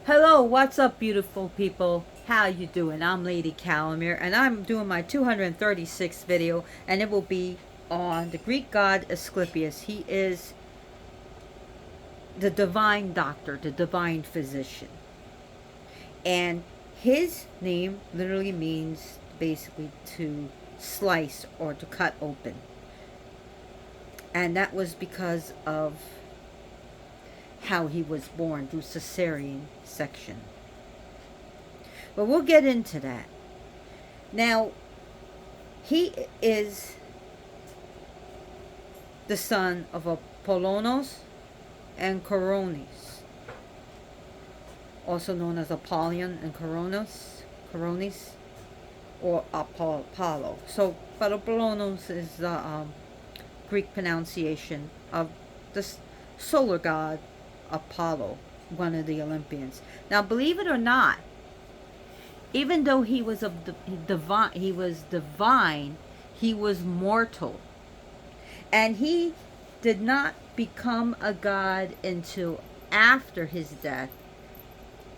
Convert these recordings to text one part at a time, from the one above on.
Hello, what's up, beautiful people? How you doing? I'm Lady Calamir, and I'm doing my 236th video, and it will be on the Greek god Asklepios. He is the divine doctor, the divine physician. And his name literally means basically to slice or to cut open. And that was because of how he was born through cesarean section. But we'll get into that. Now, he is the son of Apollonos and Coronis, also known as Apollyon and Coronis, or Apollo. So, but Apollonos is the Greek pronunciation of the solar god Apollo, one of the Olympians. Now, believe it or not, even though he was divine, he was mortal. And he did not become a god until after his death,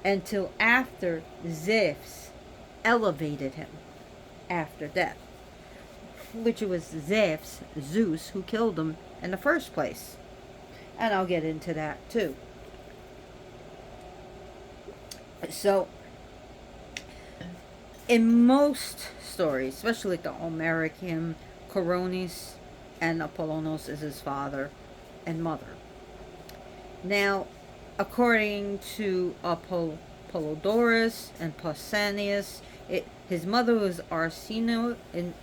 until after Zeus elevated him after death, which it was Zeus, who killed him in the first place. And I'll get into that too. So, in most stories, especially like the Homeric hymn, Coronis and Apollonos is his father and mother. Now, according to Apollodorus and Pausanias, his mother was Arsinoe and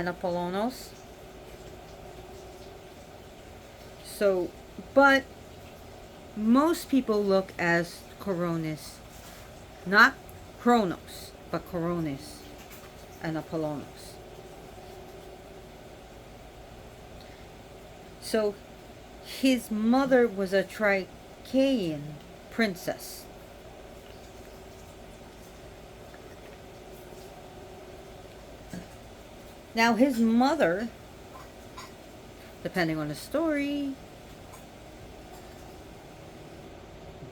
Apollonos. So, but most people look as Coronis, not Kronos, but Coronis and Apollonos. So his mother was a Trichaean princess. Now his mother, depending on the story,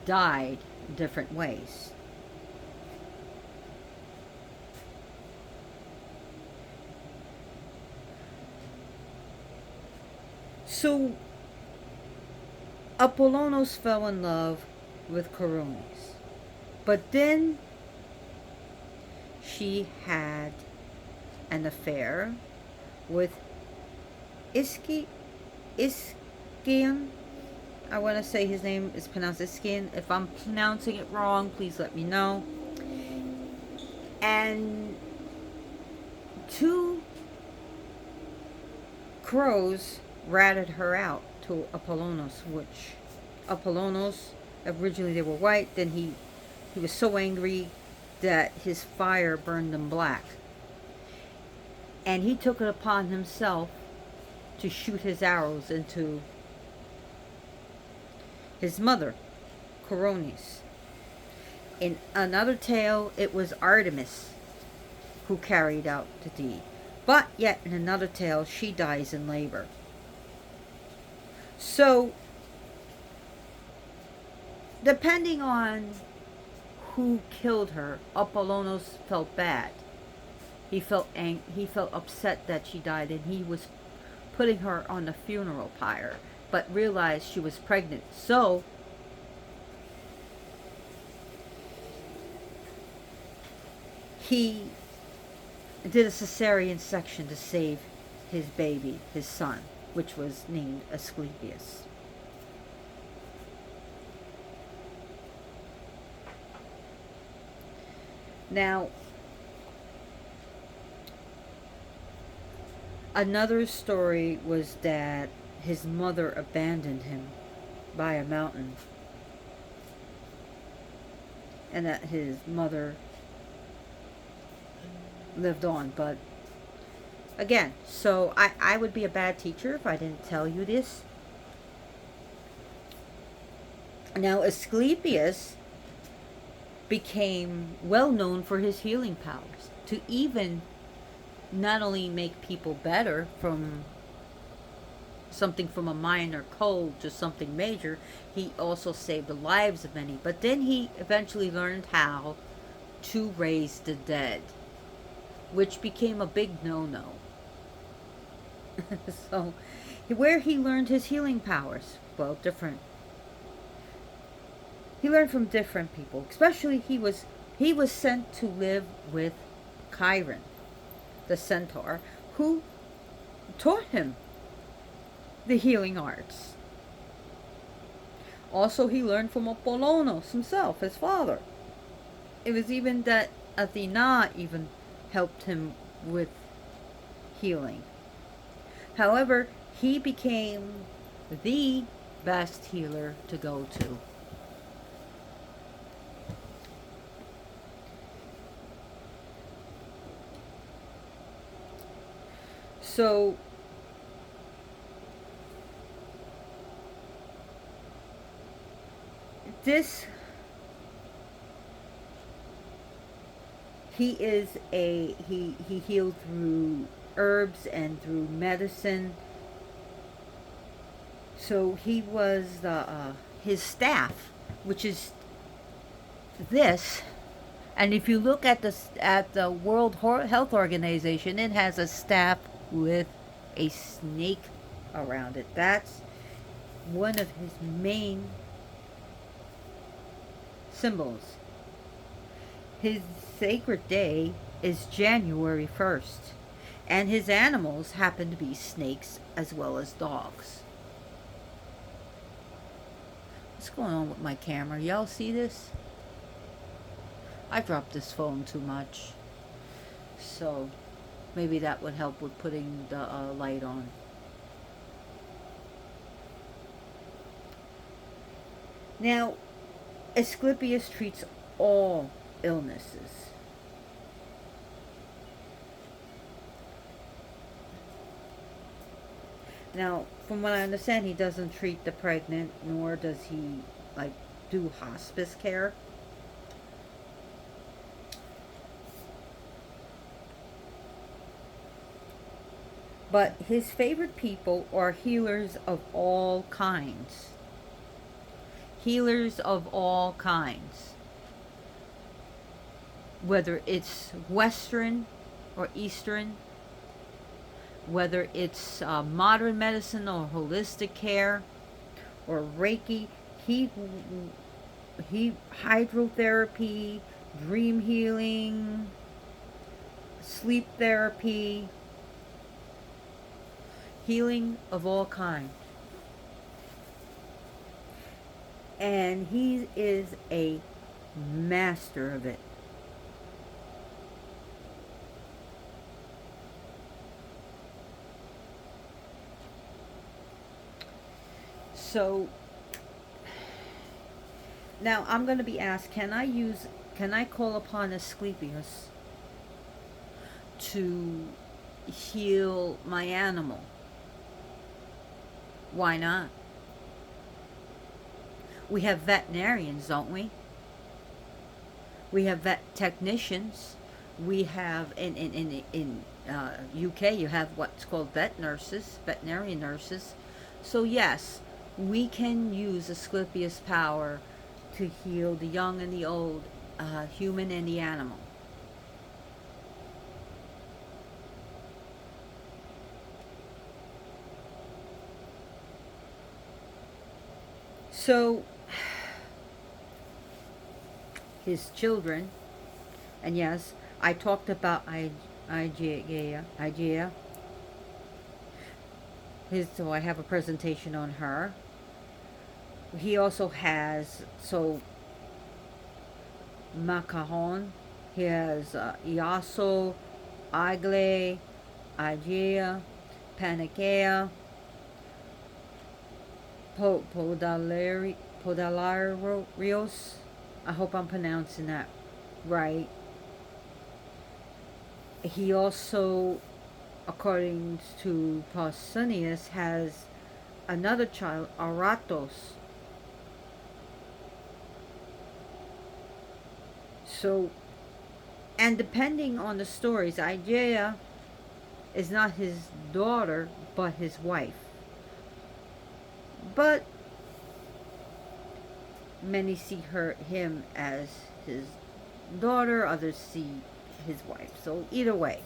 died different ways. So Apollonos fell in love with Coronis, but then she had an affair with Ischia. I want to say his name is pronounced Ischia. If I'm pronouncing it wrong, please let me know. And two crows ratted her out to Apollonos, which Apollonos, originally they were white, then he was so angry that his fire burned them black. And he took it upon himself to shoot his arrows into his mother, Coronis. In another tale, it was Artemis who carried out the deed. But yet, in another tale, she dies in labor. So, depending on who killed her, Apollonos felt bad. He felt upset that she died, and he was putting her on the funeral pyre, but realized she was pregnant. So he did a cesarean section to save his baby, his son, which was named Asklepios. Now, another story was that his mother abandoned him by a mountain, and that his mother lived on. But again, so I would be a bad teacher if I didn't tell you this. Now, Asklepios became well known for his healing powers, to even not only make people better from something from a minor cold to something major. He also saved the lives of many. But then he eventually learned how to raise the dead, which became a big no-no. So, where he learned his healing powers? Well, different. He learned from different people. Especially, he was sent to live with Chiron, the centaur, who taught him the healing arts. Also, he learned from Apollonos himself, his father. It was even that Athena even helped him with healing. However, he became the best healer to go to. So, this, he healed through herbs and through medicine. So he was his staff, which is this. And if you look at the World Health Organization, it has a staff with a snake around it. That's one of his main symbols. His sacred day is January 1st, and his animals happen to be snakes as well as dogs. What's going on with my camera? Y'all see this? I dropped this phone too much, so maybe that would help with putting the light on. Now, Asklepios treats all illnesses. Now, from what I understand, he doesn't treat the pregnant, nor does he like do hospice care. But his favorite people are healers of all kinds. Healers of all kinds. Whether it's Western or Eastern, whether it's modern medicine or holistic care or Reiki, he hydrotherapy, dream healing, sleep therapy, healing of all kinds. And he is a master of it. So now I'm going to be asked, can I call upon Asklepios to heal my animal? Why not? We have veterinarians, don't we? We have vet technicians. We have in UK you have what's called veterinarian nurses. So yes, we can use Asklepios' power to heal the young and the old, human and the animal. So his children, and yes, I talked about Igea. So I have a presentation on her. He also has, so Macaron, he has Iaso, Agle, Igea, Panacea, Podalarios. I hope I'm pronouncing that right. He also, according to Pausanias, has another child, Aratos. So, and depending on the stories, Igea is not his daughter, but his wife. But many see him as his daughter, others see his wife. So either way,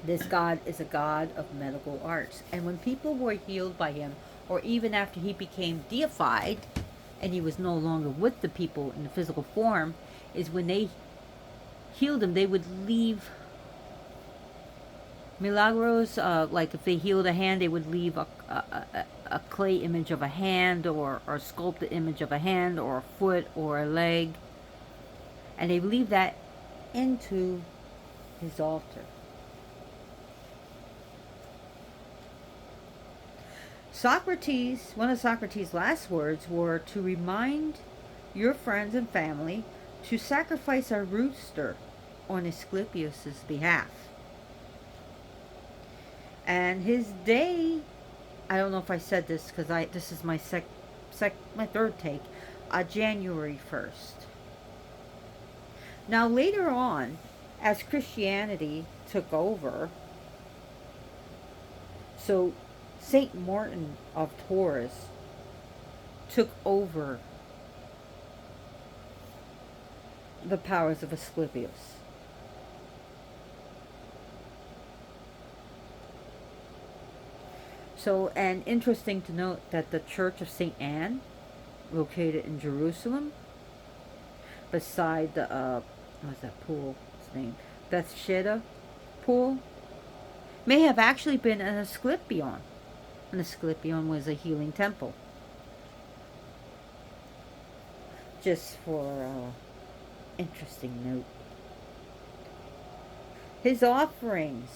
this god is a god of medical arts. And when people were healed by him, or even after he became deified and he was no longer with the people in the physical form, is when they healed him, they would leave milagros. Like if they healed a hand, they would leave a clay image of a hand, or sculpted image of a hand or a foot or a leg, and they leave that into his altar. Socrates, one of Socrates' last words were to remind your friends and family to sacrifice a rooster on Asklepios' behalf. And his day, I don't know if I said this because this is my my third take, January 1st. Now later on, as Christianity took over, so Saint Martin of Tours took over the powers of Asklepios. So, and interesting to note that the Church of St. Anne, located in Jerusalem, beside the, what's that pool, its name? Bethesda pool, may have actually been an Asklepion. An Asklepion was a healing temple. Just for interesting note. His offerings.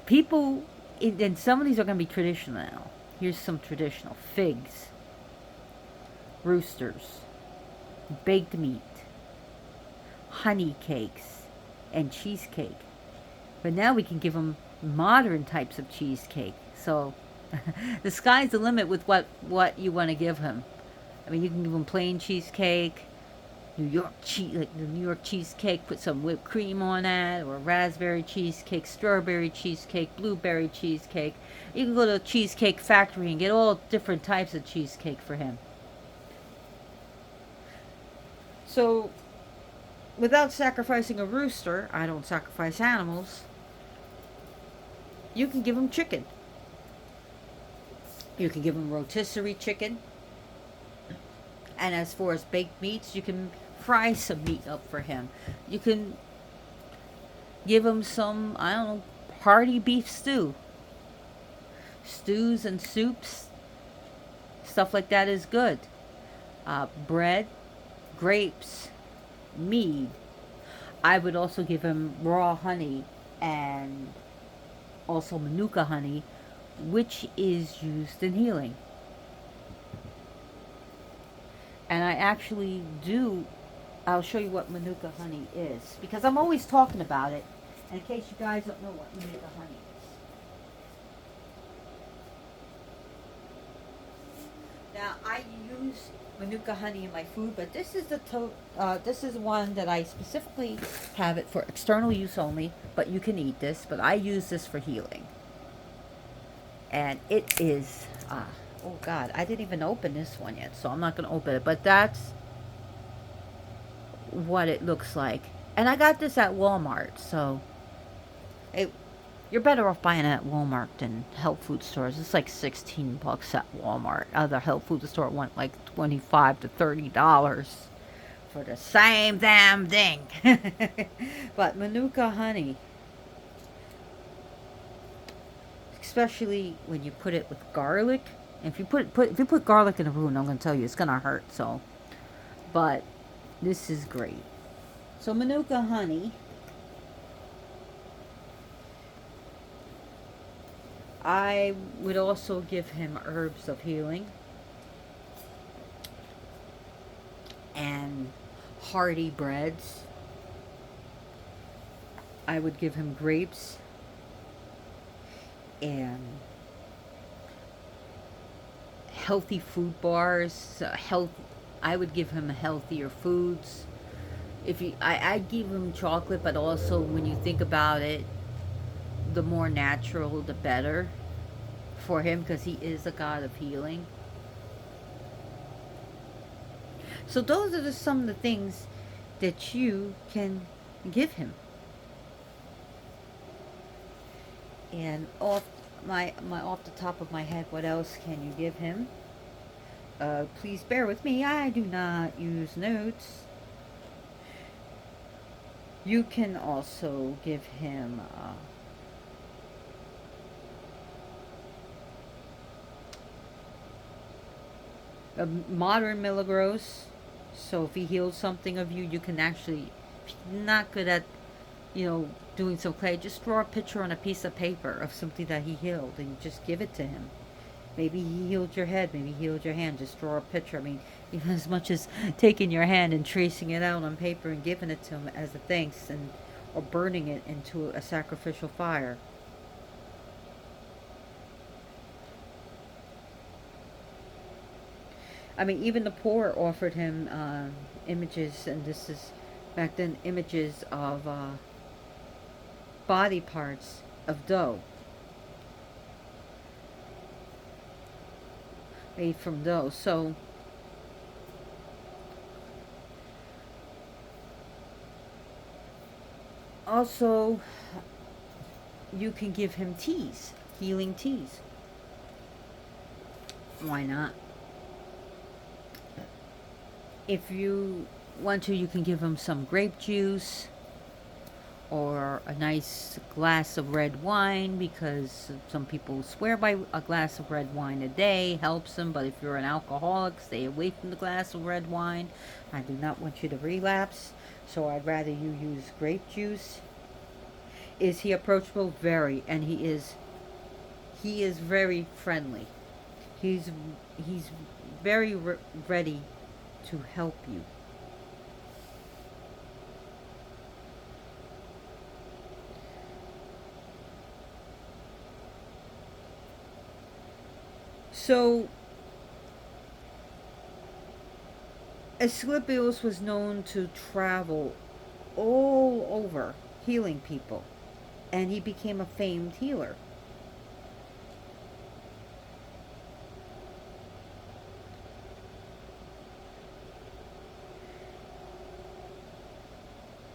People, and some of these are going to be traditional now. Here's some traditional. Figs, roosters, baked meat, honey cakes, and cheesecake. But now we can give them modern types of cheesecake. So the sky's the limit with what you want to give him. I mean, you can give him plain cheesecake, like the New York cheesecake, put some whipped cream on that, or raspberry cheesecake, strawberry cheesecake, blueberry cheesecake. You can go to a cheesecake factory and get all different types of cheesecake for him. So, without sacrificing a rooster, I don't sacrifice animals, you can give him chicken. You can give him rotisserie chicken. And as far as baked meats, you can fry some meat up for him. You can give him some, I don't know, hearty beef stew. Stews and soups, stuff like that is good. Bread, grapes, mead. I would also give him raw honey and also manuka honey, which is used in healing. And I actually I'll show you what manuka honey is, because I'm always talking about it, and in case you guys don't know what manuka honey is. Now, I use manuka honey in my food, but this is this is one that I specifically have it for external use only, but you can eat this, but I use this for healing. And it is, oh God, I didn't even open this one yet, so I'm not going to open it, but that's what it looks like. And I got this at Walmart, so you're better off buying it at Walmart than health food stores. It's like $16 at Walmart. Other health food store went like $25 to $30 for the same damn thing. But manuka honey, especially when you put it with garlic. If you put garlic in a wound, I'm going to tell you it's going to hurt. So, but this is great. So manuka honey, I would also give him herbs of healing and hearty breads. I would give him grapes and healthy food bars. I would give him healthier foods. I give him chocolate, but also when you think about it, the more natural, the better for him, because he is a god of healing. So those are just some of the things that you can give him. And off off the top of my head, what else can you give him? Please bear with me. I do not use notes. You can also give him a modern milligros. So if he heals something of you, you can actually, if you're not good at, doing some clay, just draw a picture on a piece of paper of something that he healed and you just give it to him. Maybe he healed your head, maybe he healed your hand. Just draw a picture. I mean, even as much as taking your hand and tracing it out on paper and giving it to him as a thanks, or burning it into a sacrificial fire. I mean, even the poor offered him images, and this is back then, images of body parts of dough. Made from dough. So also you can give him teas, healing teas. Why not? If you want to, you can give him some grape juice or a nice glass of red wine, because some people swear by a glass of red wine a day helps them. But if you're an alcoholic, stay away from the glass of red wine. I do not want you to relapse, so I'd rather you use grape juice. Is he approachable? Very. And he is very friendly. He's very ready to help you. So Asklepios was known to travel all over healing people, and he became a famed healer.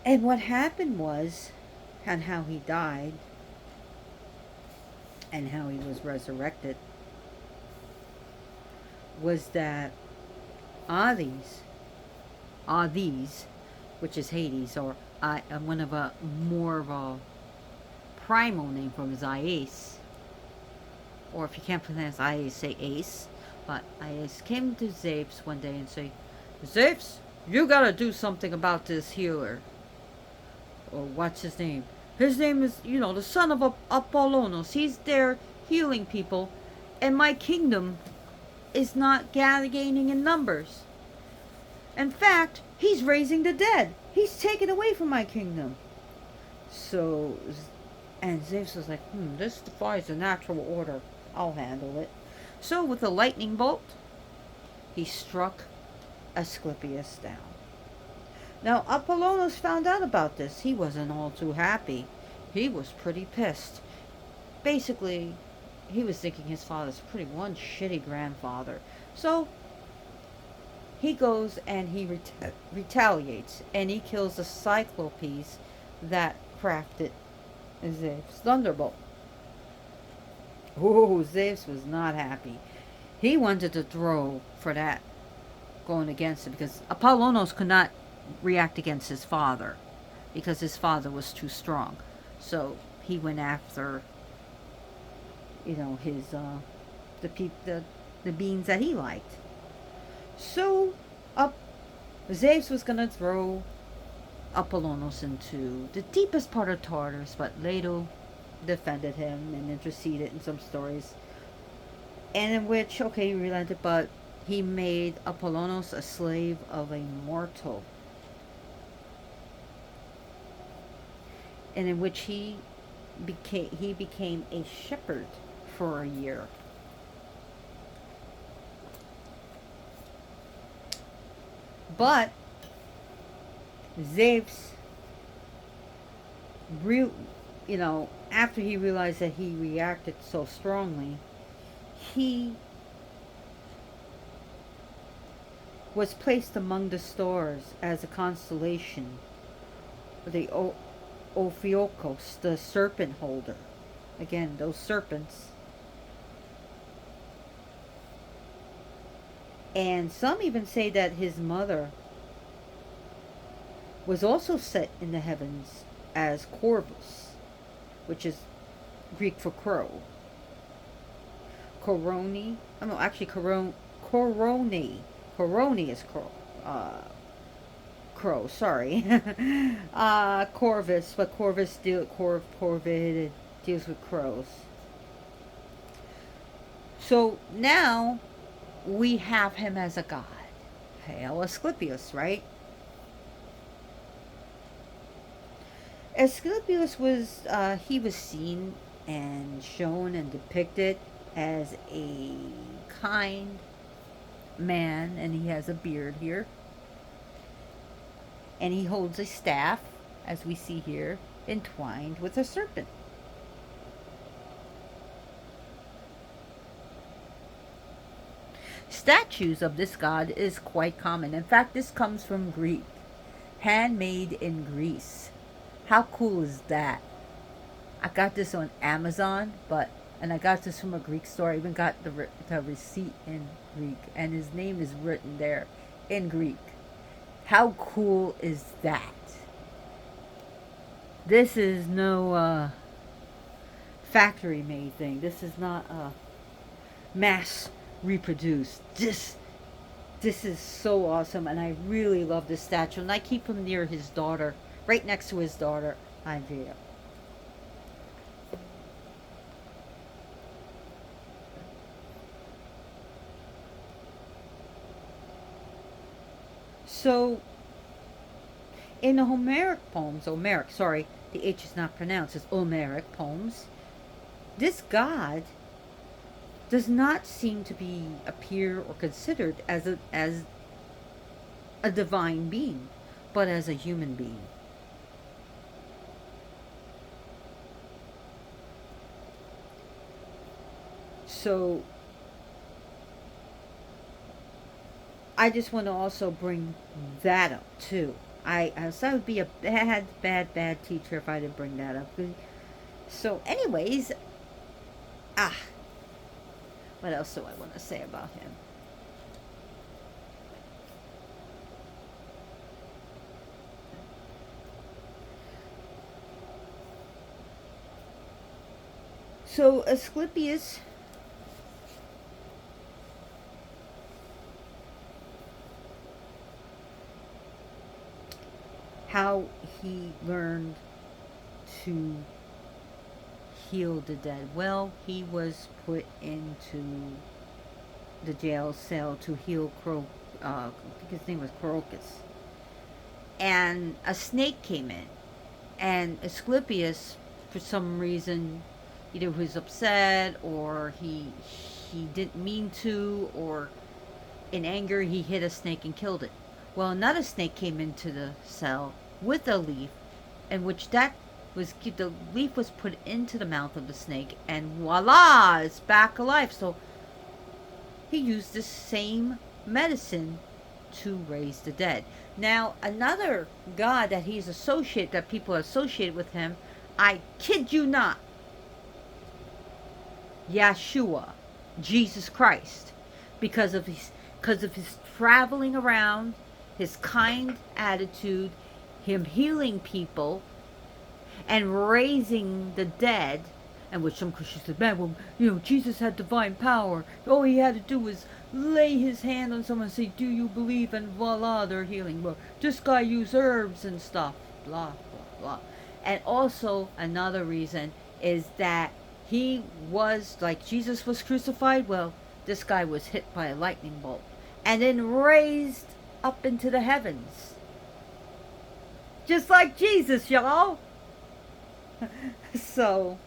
And what happened was, and how he died, and how he was resurrected, was that Hades, which is Hades, or one of a more of a primal name for him is Ias, or if you can't pronounce Ias, say Ace. But Ias came to Zeus one day and said, "Zeus, you gotta do something about this healer." Or what's his name? His name is, the son of Apollonos. He's there healing people, and my kingdom is not gaining in numbers. In fact, he's raising the dead. He's taken away from my kingdom. So, and Zeus was like, this defies the natural order. I'll handle it. So with a lightning bolt, he struck Asklepios down. Now, Apollonos found out about this. He wasn't all too happy. He was pretty pissed. Basically, he was thinking his father's one shitty grandfather. So he goes and he retaliates, and he kills the Asklepios that crafted Zeus' thunderbolt. Oh, Zeus was not happy. He wanted to throw for that, going against it, because Apollonos could not react against his father, because his father was too strong. So he went after his the beings that he liked. So Zeus was gonna throw Apollonos into the deepest part of Tartarus, but Leto defended him and interceded in some stories, and in which he relented, but he made Apollonos a slave of a mortal, and in which he became a shepherd for a year. But Zeus, after he realized that he reacted so strongly, he was placed among the stars as a constellation, the Ophiuchos, the serpent holder. Again, those serpents. And some even say that his mother was also set in the heavens as Corvus, which is Greek for crow. Coroni, oh no, actually Coroni. Coroni is crow. Crow, sorry. Corvus, but Corvid deals with crows. So now we have him as a god. Hail Asklepios, right? Asklepios was, he was seen and shown and depicted as a kind man, and he has a beard here. And he holds a staff, as we see here, entwined with a serpent. Statues of this god is quite common. In fact, this comes from Greek. Handmade in Greece. How cool is that? I got this on Amazon, and I got this from a Greek store. I even got the receipt in Greek, and his name is written there in Greek. How cool is that? This is no factory made thing. This is not mass reproduced. This is so awesome, and I really love this statue, and I keep him near his daughter, right next to his daughter, Andrea. So, in the Homeric poems, the H is not pronounced, it's Homeric poems, this god does not seem to appear or considered as a divine being, but as a human being. So, I just want to also bring that up too. So I would be a bad teacher if I didn't bring that up. So, anyways, what else do I want to say about him? So, Asklepios, how he learned to heal the dead. Well, he was put into the jail cell to heal I think his name was Crocus. And a snake came in. And Asklepios, for some reason, either he was upset or he didn't mean to, or in anger he hit a snake and killed it. Well, another snake came into the cell with a leaf, in which the leaf was put into the mouth of the snake, and voila, it's back alive. So he used the same medicine to raise the dead. Now, another god that people associate with him, I kid you not, Yeshua, Jesus Christ, because of his traveling around, his kind attitude, him healing people and raising the dead. And which some Christians said, man, well, Jesus had divine power. All he had to do was lay his hand on someone and say, do you believe? And voila, they're healing. Well, this guy used herbs and stuff. Blah, blah, blah. And also, another reason is that he was, like Jesus was crucified, well, this guy was hit by a lightning bolt. And then raised up into the heavens. Just like Jesus, y'all. So,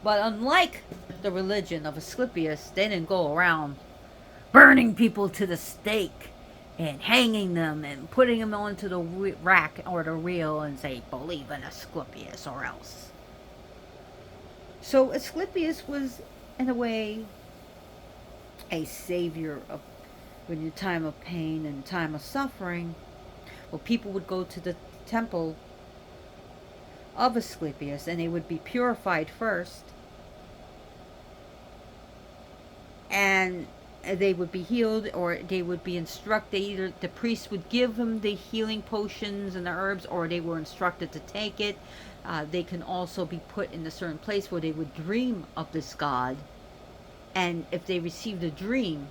but unlike the religion of Asklepios, they didn't go around burning people to the stake. and hanging them and putting them onto the rack or the wheel and say, believe in Asclepius or else. So Asclepius was, in a way, a savior of when in time of pain and time of suffering. Well, people would go to the temple of Asklepios and they would be purified first, and they would be healed, or they would be instructed. Either the priest would give them the healing potions and the herbs, or they were instructed to take it. They can also be put in a certain place where they would dream of this god, and if they received a dream,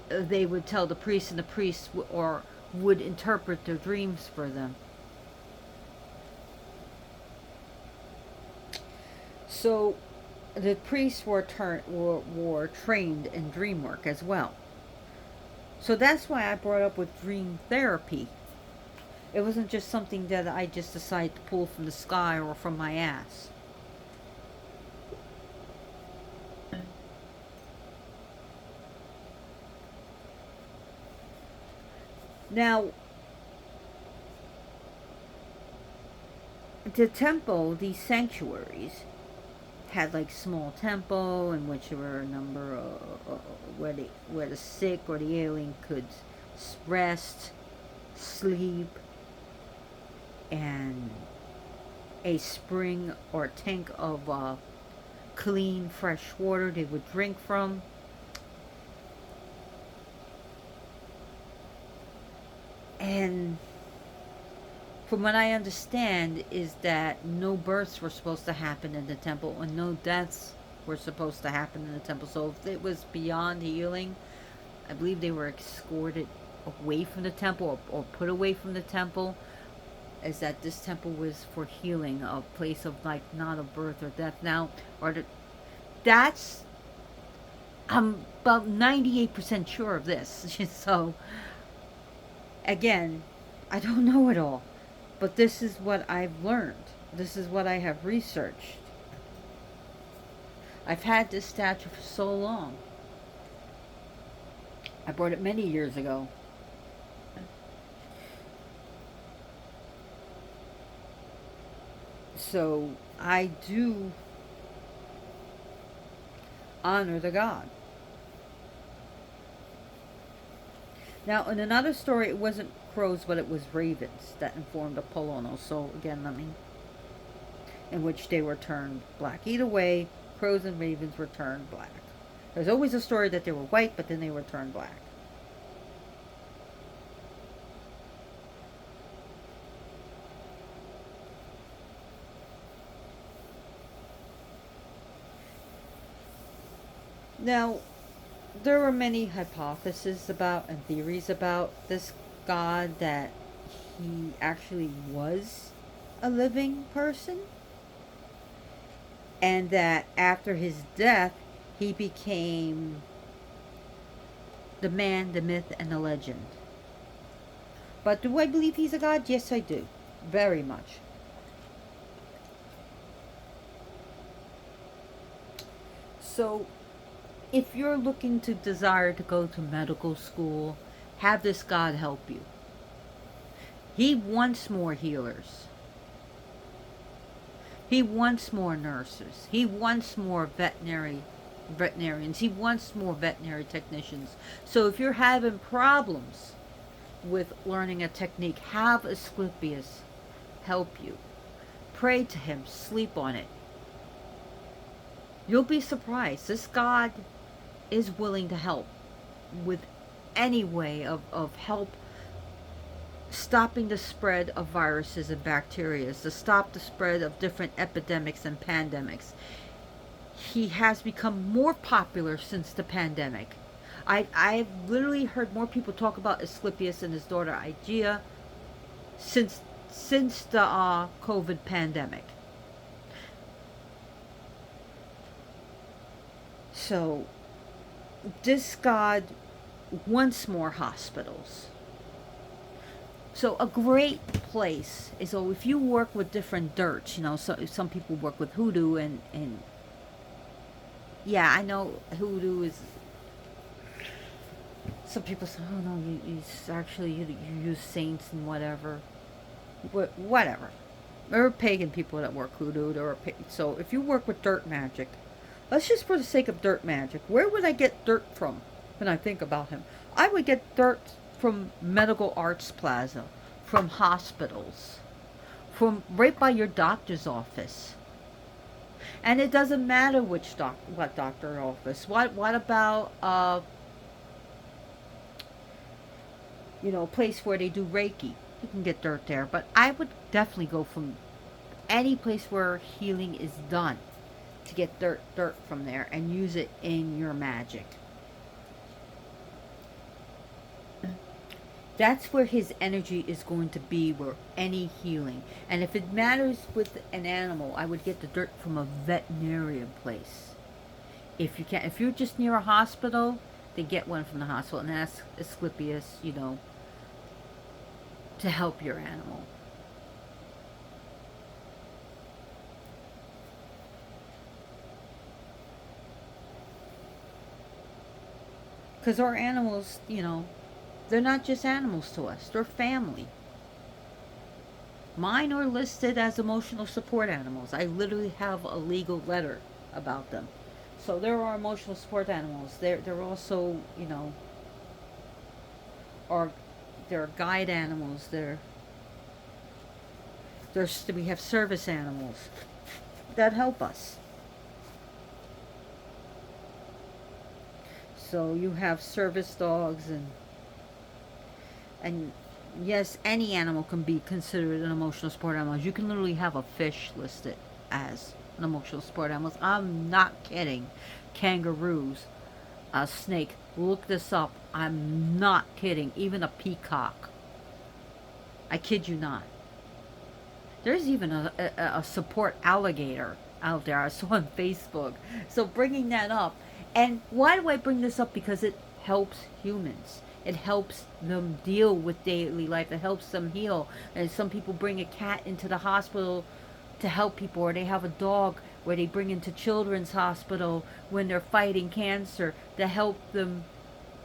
they would tell the priest, and the priest would interpret their dreams for them. So the priests were trained in dream work as well. So that's why I brought up with dream therapy. It wasn't just something that I just decided to pull from the sky or from my ass. Now, the temple, these sanctuaries, had like small temple in which there were a number of where the sick or the alien could rest, sleep, and a spring or tank of clean, fresh water they would drink from. And from what I understand is that no births were supposed to happen in the temple, and no deaths were supposed to happen in the temple. So if it was beyond healing, I believe they were escorted away from the temple, or put away from the temple, is that this temple was for healing, a place of like not of birth or death. Now, that's, I'm about 98% sure of this. So again, I don't know it all, but this is what I've learned. This is what I have researched. I've had this statue for so long. I bought it many years ago. So I do honor the god. Now, in another story, it wasn't crows, but it was ravens that informed Apollono. So again, in which they were turned black. Either way, crows and ravens were turned black. There's always a story that they were white, but then they were turned black. Now, there were many hypotheses about and theories about this god, that he actually was a living person, and that after his death he became the man, the myth, and the legend. But do I believe he's a god? Yes, I do. Very much. So if you're looking to desire to go to medical school, have this god help you. He wants more healers. He wants more nurses. He wants more veterinarians. He wants more veterinary technicians. So if you're having problems with learning a technique, have Asklepios help you. Pray to him. Sleep on it. You'll be surprised. This god is willing to help with any way of help stopping the spread of viruses and bacteria, to stop the spread of different epidemics and pandemics. He has become more popular since the pandemic. I've literally heard more people talk about Asklepios and his daughter Igea since the COVID pandemic. So this god wants more hospitals. So a great place is, so if you work with different dirts, so some people work with hoodoo, and yeah, I know hoodoo is Some people say, oh no, you use saints and whatever. Whatever. There are pagan people that work hoodoo. So if you work with dirt magic, let's just for the sake of dirt magic, where would I get dirt from when I think about him? I would get dirt from Medical Arts Plaza, from hospitals, from right by your doctor's office. And it doesn't matter what doctor office. What about a place where they do Reiki? You can get dirt there, but I would definitely go from any place where healing is done to get dirt from there and use it in your magic. That's where his energy is going to be, where any healing. And if it matters with an animal, I would get the dirt from a veterinarian place. If you're just near a hospital, then get one from the hospital and ask Asklepios, to help your animal. Because our animals, they're not just animals to us, they're family. Mine are listed as emotional support animals. I literally have a legal letter about them. So there are emotional support animals. They're also, are they're guide animals. We have service animals that help us. So you have service dogs and yes, any animal can be considered an emotional support animal. You can literally have a fish listed as an emotional support animal. I'm not kidding. Kangaroos, a snake. Look this up. I'm not kidding. Even a peacock. I kid you not. There's even a support alligator out there. I saw on Facebook. So bringing that up. And why do I bring this up? Because it helps humans. It helps them deal with daily life. It helps them heal. And some people bring a cat into the hospital to help people, or they have a dog where they bring into children's hospital when they're fighting cancer to help them,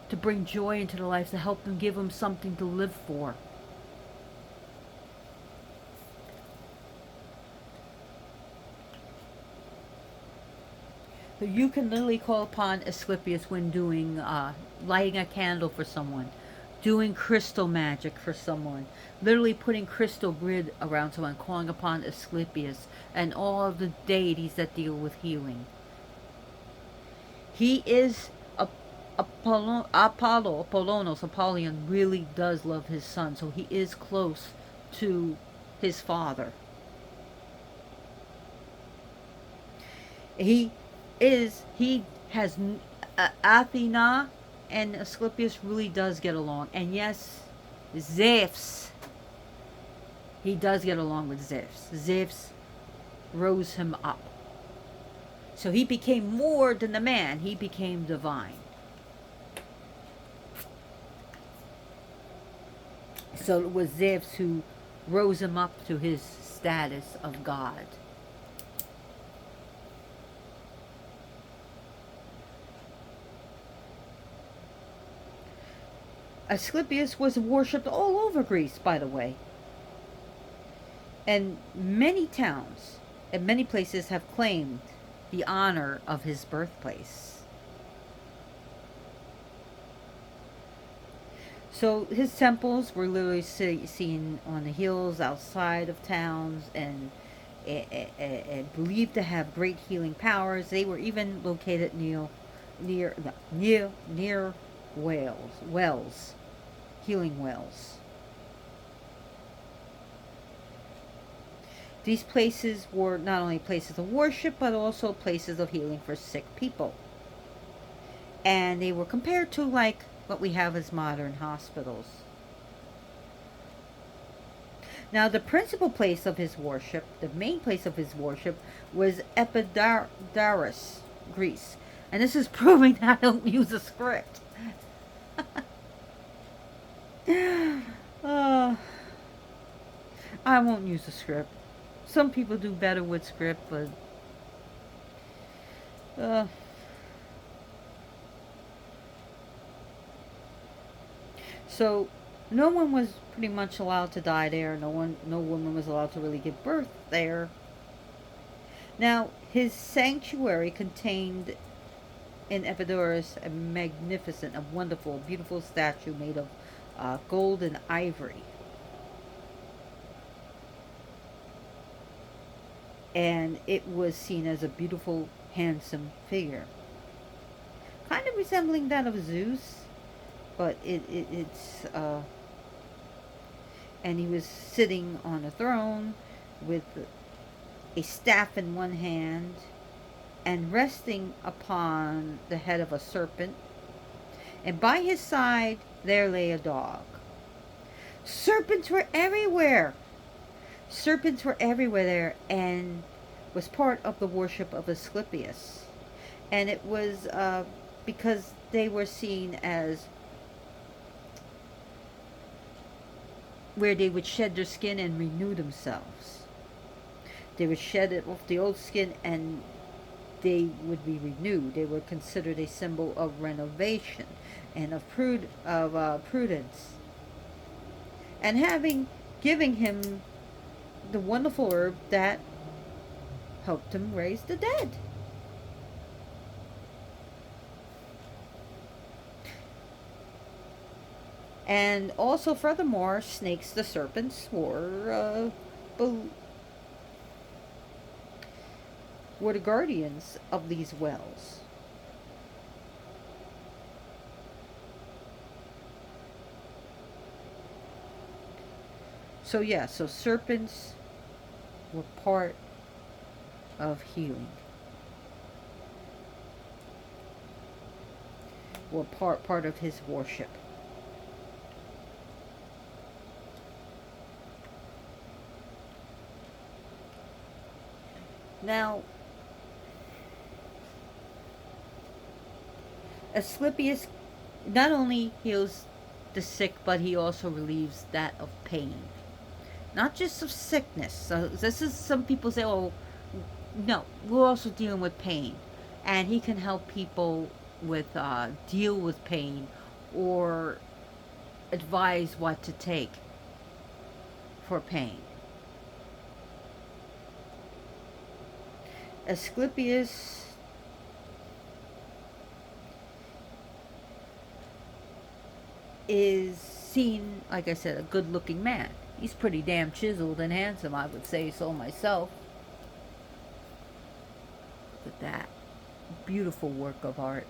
to bring joy into their lives, to help them, give them something to live for. So you can literally call upon Asklepios when doing, lighting a candle for someone, doing crystal magic for someone, literally putting crystal grid around someone, calling upon Asklepios and all of the deities that deal with healing. He is Apollonian really does love his son, so he is close to his father. He has Athena and Asklepios really does get along. And yes, Zeus, he does get along with Zeus. Zeus rose him up. So he became more than the man. He became divine. So it was Zeus who rose him up to his status of God. Asklepios was worshipped all over Greece, by the way. And many towns and many places have claimed the honor of his birthplace. So his temples were literally seen on the hills outside of towns and believed to have great healing powers. They were even located near wells, healing wells. These places were not only places of worship, but also places of healing for sick people. And they were compared to like what we have as modern hospitals. Now, the principal place of his worship, the main place of his worship, was Epidaurus, Greece. And this is proving that I don't use a script. I won't use a script. Some people do better with script, but So no one was pretty much allowed to die there. No woman was allowed to really give birth there. Now, his sanctuary contained in Epidaurus a magnificent, a wonderful, beautiful statue made of gold and ivory. And it was seen as a beautiful, handsome figure. Kind of resembling that of Zeus, but it's and he was sitting on a throne with a staff in one hand and resting upon the head of a serpent, and by his side there lay a dog. Serpents were everywhere. Serpents were everywhere there, and was part of the worship of Asklepios. And it was because they were seen as where they would shed their skin and renew themselves. They would shed it off the old skin and they would be renewed. They were considered a symbol of renovation and of prudence. And giving him the wonderful herb that helped him raise the dead. And also, furthermore, snakes the serpents were the guardians of these wells. So yeah, so serpents were part of healing. Were part of his worship. Now, Asklepios not only heals the sick, but he also relieves that of pain. Not just of sickness. So this is, some people say, oh, no, we're also dealing with pain. And he can help people with, deal with pain or advise what to take for pain. Asklepios is seen, like I said, a good looking man. He's pretty damn chiseled and handsome, I would say so myself. Look at that beautiful work of art.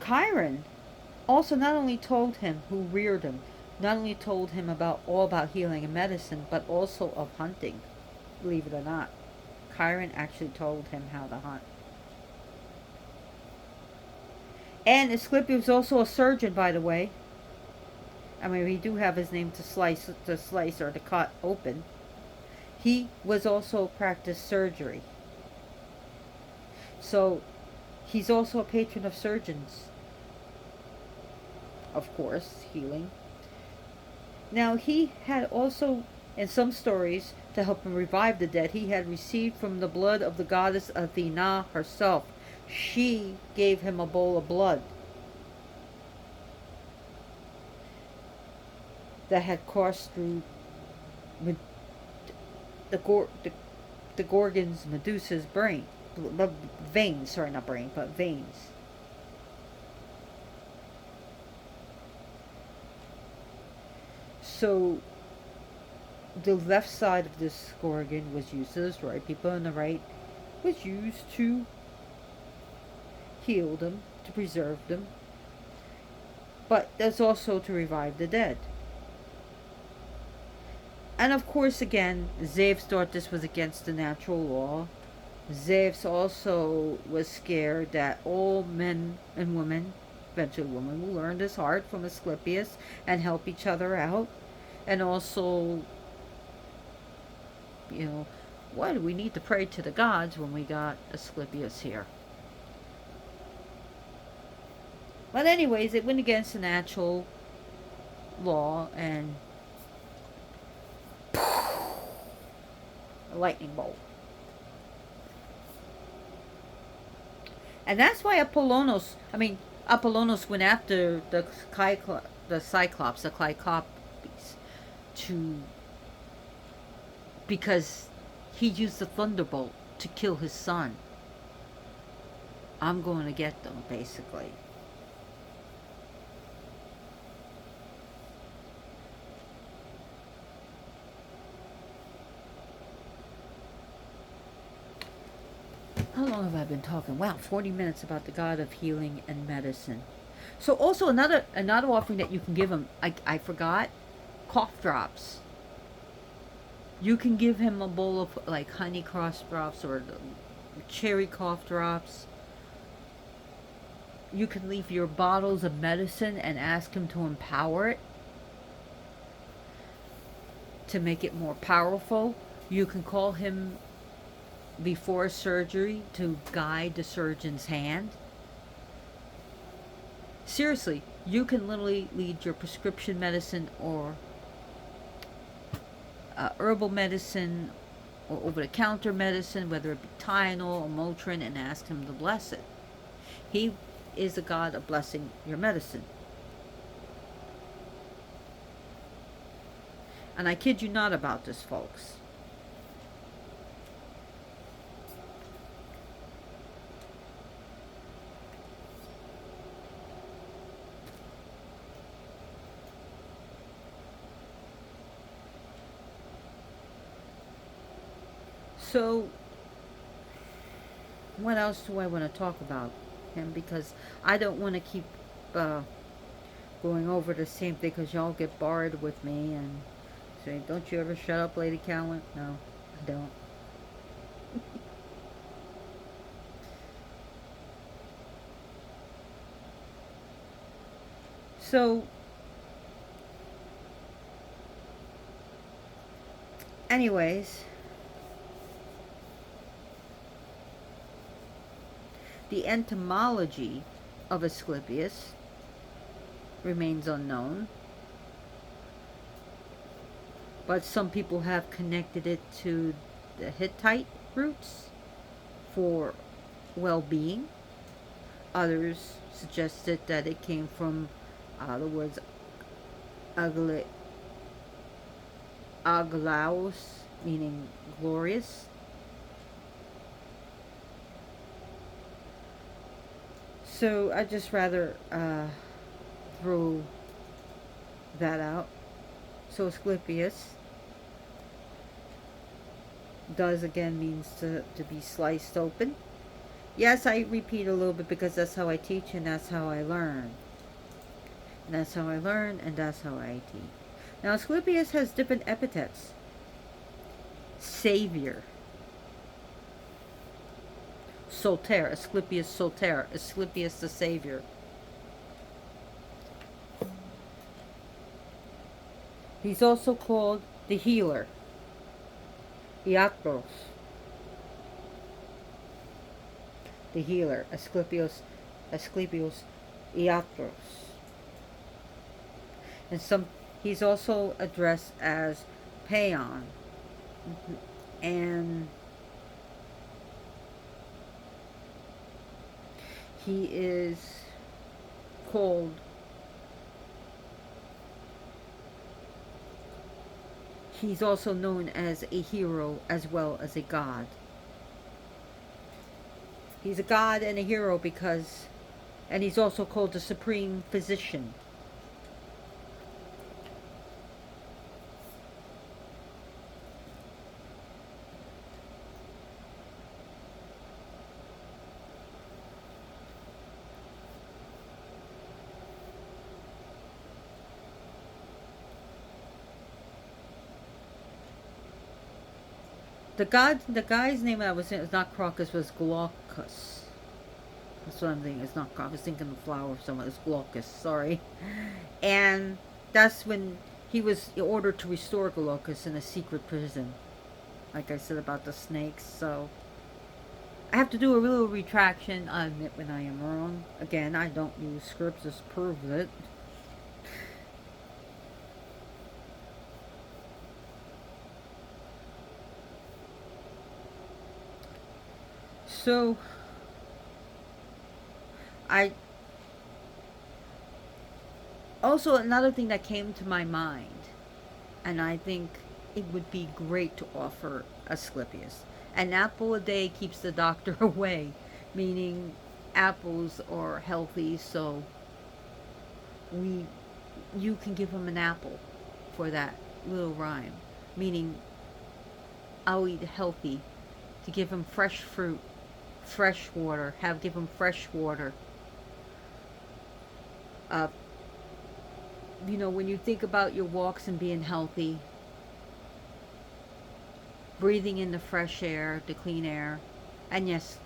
Chiron also not only told him who reared him, not only told him all about healing and medicine, but also of hunting. Believe it or not, Chiron actually told him how to hunt. And Asklepios was also a surgeon, by the way. I mean, we do have his name to slice or to cut open. He was also practiced surgery. So he's also a patron of surgeons. Of course, healing. Now, he had also, in some stories, to help him revive the dead, he had received from the blood of the goddess Athena herself. She gave him a bowl of blood that had coursed through the Gorgon's Medusa's brain. Veins, sorry, not brain, but veins. So the left side of this Gorgon was used to destroy people, and the right was used to heal them, to preserve them. But that's also to revive the dead. And of course, again, Zeus thought this was against the natural law. Zeus also was scared that all men and women, eventually women, will learn this art from Asklepios and help each other out. And also, you know, why do we need to pray to the gods when we got Asklepios here? But anyways, it went against the natural law, and a lightning bolt. And that's why Apollonos went after the Cyclops, the Cyclopes, because he used the thunderbolt to kill his son. I'm going to get them, basically. How long have I been talking? Wow, 40 minutes about the God of healing and medicine. So also another offering that you can give him, I forgot, cough drops. You can give him a bowl of like honey cough drops or cherry cough drops. You can leave your bottles of medicine and ask him to empower it, to make it more powerful. You can call him before surgery to guide the surgeon's hand. Seriously, you can literally lead your prescription medicine or herbal medicine or over-the-counter medicine, whether it be Tylenol or Motrin, and ask him to bless it. He is a God of blessing your medicine. And I kid you not about this, folks. So, what else do I want to talk about him? Because I don't want to keep going over the same thing, because y'all get bored with me and say, don't you ever shut up, Lady Callan? No, I don't. So, anyways, the etymology of Asklepios remains unknown, but some people have connected it to the Hittite roots for well-being. Others suggested that it came from the words aglaos, meaning glorious. So I just rather throw that out. So Asklepios does again means to be sliced open. Yes, I repeat a little bit because that's how I teach and that's how I learn. And that's how I learn and that's how I teach. Now Asklepios has different epithets. Savior. Soter, Asklepios Soter, Asklepios the Savior. He's also called the healer, Iakros, the healer, Asklepios Iakros. And he's also addressed as Paeon, and he is called he's also known as a hero as well as a god. He's a god and a hero and he's also called the supreme physician. The guy's name I was saying is not Crocus, was Glaucus. That's what I'm thinking. It's not Crocus. I was thinking the flower of someone. It's Glaucus. Sorry. And that's when he was ordered to restore Glaucus in a secret prison. Like I said about the snakes. So I have to do a little retraction. I admit when I am wrong. Again, I don't use scripts to prove it. So I also, another thing that came to my mind, and I think it would be great to offer Asclepius. An apple a day keeps the doctor away, meaning apples are healthy, so we you can give him an apple for that little rhyme, meaning I'll eat healthy, to give him fresh fruit, fresh water, give him fresh water. Uh, when you think about your walks and being healthy, breathing in the fresh air, the clean air, and yes,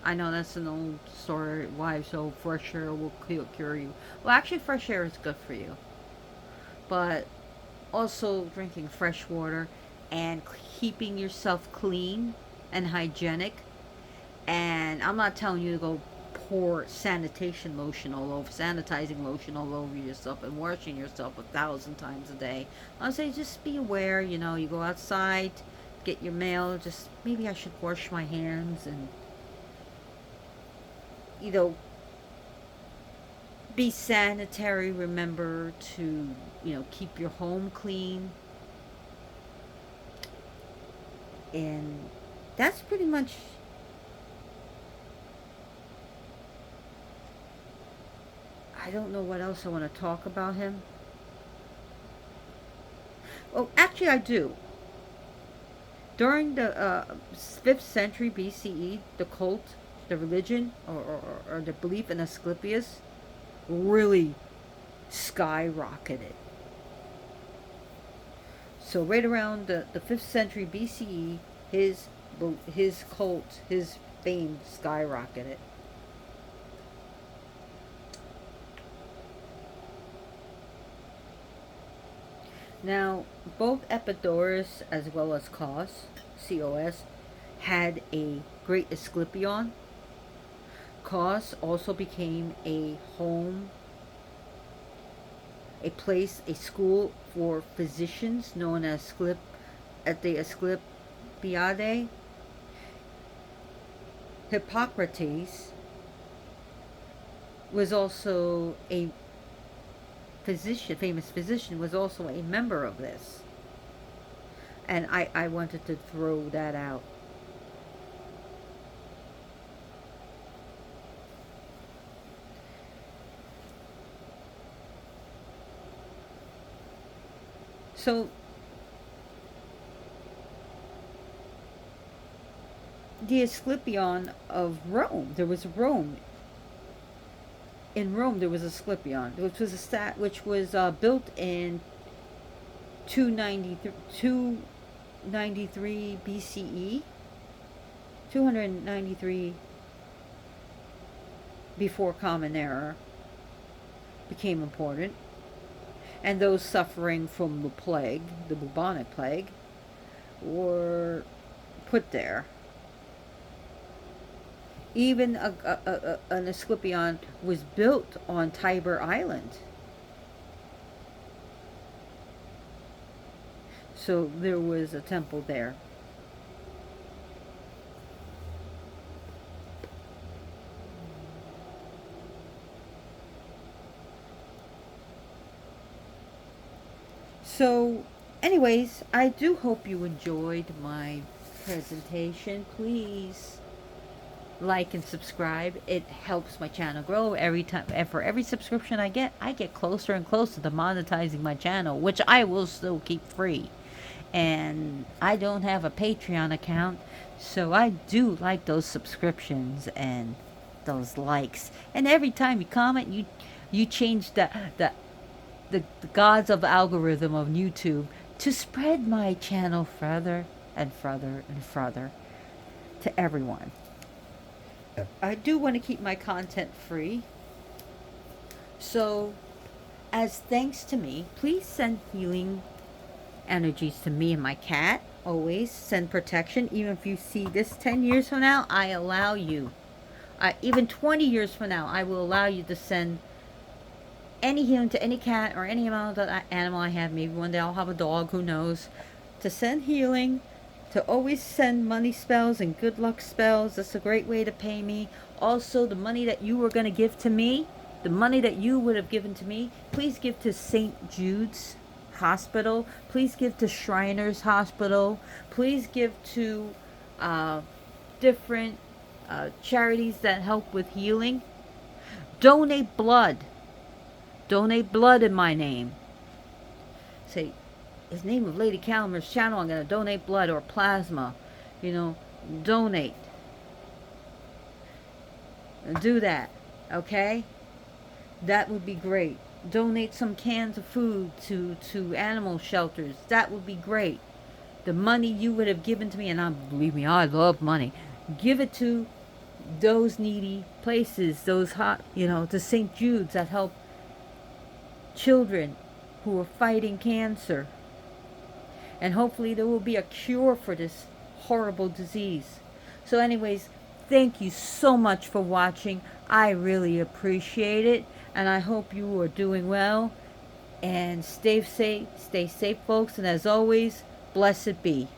I know that's an old story. Why so fresh air will cure you? Well, actually, fresh air is good for you, but also drinking fresh water and keeping yourself clean and hygienic. And I'm not telling you to go pour sanitizing lotion all over yourself and washing yourself 1,000 times a day. I'll say just be aware. You go outside, get your mail. Just maybe I should wash my hands and you know be sanitary. Remember to keep your home clean, and that's pretty much. I don't know what else I want to talk about him. Well, actually, I do. During the 5th century BCE, the cult, the religion, or the belief in Asclepius really skyrocketed. So right around the 5th century BCE, his cult, his fame skyrocketed. Now, both Epidaurus as well as Cos, had a great Asklepion. Cos also became a home, a place, a school for physicians known as at the Asklepiadae. Hippocrates was also a famous physician, was also a member of this. And I wanted to throw that out. So, the Asclepion of Rome, there was Rome. In Rome, there was Asclepion, which was built in 293 BCE, 293 before Common Era became important, and those suffering from the plague, the bubonic plague, were put there. Even an Asclepion was built on Tiber Island. So there was a temple there. So, anyways, I do hope you enjoyed my presentation. Please like and subscribe. It helps my channel grow every time. And for every subscription I get closer and closer to monetizing my channel, which I will still keep free. And I don't have a Patreon account, so I do like those subscriptions and those likes. And every time you comment, you change the gods of algorithm of YouTube to spread my channel further and further and further to everyone. I do want to keep my content free. So, as thanks to me, please send healing energies to me and my cat. Always send protection. Even if you see this 10 years from now, I allow you. Even 20 years from now, I will allow you to send any healing to any cat or any amount of animal I have. Maybe one day I'll have a dog, who knows. To send healing to always send money spells and good luck spells. That's a great way to pay me. Also, the money that you were going to give to me, the money that you would have given to me, please give to St. Jude's Hospital. Please give to Shriners Hospital. Please give to different charities that help with healing. Donate blood. Donate blood in my name. Say, in the name of Lady Calamir's channel, I'm going to donate blood or plasma. You know, donate. Do that, okay? That would be great. Donate some cans of food to animal shelters. That would be great. The money you would have given to me, and believe me, I love money. Give it to those needy places, those to St. Jude's that help children who are fighting cancer. And hopefully there will be a cure for this horrible disease. So anyways, thank you so much for watching. I really appreciate it. And I hope you are doing well. And stay safe, folks. And as always, blessed be.